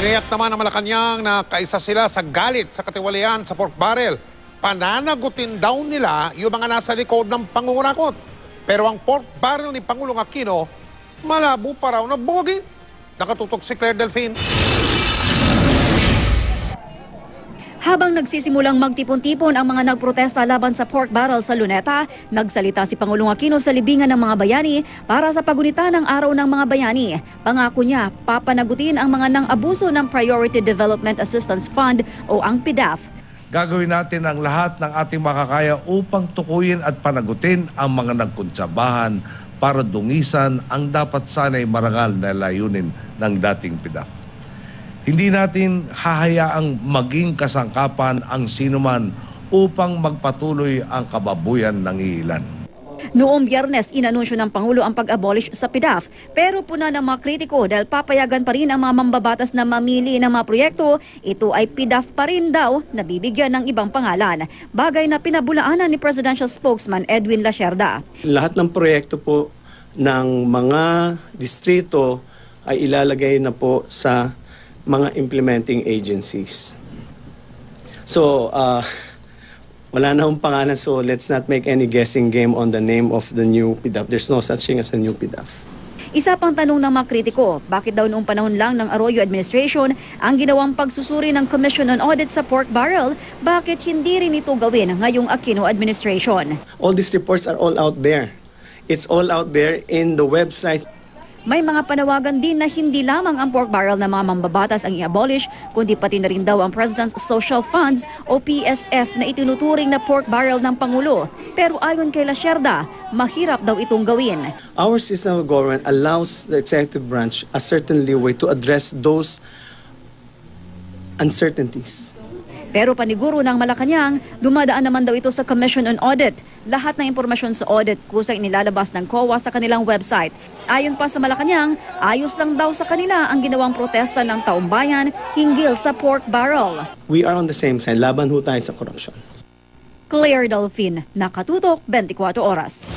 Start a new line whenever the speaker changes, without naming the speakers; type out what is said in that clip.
Tiniyak naman ng Malacanang na kaisa sila sa galit sa katiwalian sa pork barrel. Pananagutin daw nila yung mga nasa likod ng pangungurakot. Pero ang pork barrel ni Pangulong Aquino, malabo pa raw na bungagin. Nakatutok si Claire Delfin.
Habang nagsisimulang magtipon-tipon ang mga nagprotesta laban sa pork barrel sa Luneta, nagsalita si Pangulong Aquino sa libingan ng mga bayani para sa pagunita ng Araw ng Mga Bayani. Pangako niya, papanagutin ang mga nang-abuso ng Priority Development Assistance Fund o ang PDAF.
Gagawin natin ang lahat ng ating makakaya upang tukuyin at panagutin ang mga nagkuntsabahan para dungisan ang dapat sana'y marangal na layunin ng dating PDAF. Hindi natin hahayaang maging kasangkapan ang sinuman upang magpatuloy ang kababuyan ng ilan.
Noong Biyernes, inanunsyo ng Pangulo ang pag-abolish sa PDAF. Pero puna ng mga kritiko dahil papayagan pa rin ang mga mambabatas na mamili ng mga proyekto, ito ay PDAF pa rin daw na bibigyan ng ibang pangalan. Bagay na pinabulaanan ni Presidential Spokesman Edwin Lacerda.
Lahat ng proyekto po ng mga distrito ay ilalagay na po sa mga implementing agencies. So, wala na akong pangalan, so let's not make any guessing game on the name of the new PDAF. There's no such thing as a new PDAF.
Isa pang tanong ng mga kritiko, bakit daw noong panahon lang ng Arroyo administration ang ginawang pagsusuri ng Commission on Audit sa pork barrel, bakit hindi rin ito gawin ngayong Aquino administration?
All these reports are all out there. It's all out there in the website.
May mga panawagan din na hindi lamang ang pork barrel na mga mambabatas ang i-abolish, kundi pati na rin daw ang President's Social Funds o PSF na itinuturing na pork barrel ng Pangulo. Pero ayon kay Lacerda, mahirap daw itong gawin.
Our system of government allows the executive branch a certain leeway to address those uncertainties.
Pero paniguro ng Malacanang, dumadaan naman daw ito sa Commission on Audit. Lahat ng impormasyon sa audit kusang inilalabas ng COA sa kanilang website. Ayon pa sa Malacanang, ayos lang daw sa kanila ang ginawang protesta ng taong bayan hinggil sa pork barrel.
We are on the same side. Laban ho tayo sa corruption.
Claire Delfin, Nakatutok, 24 Oras.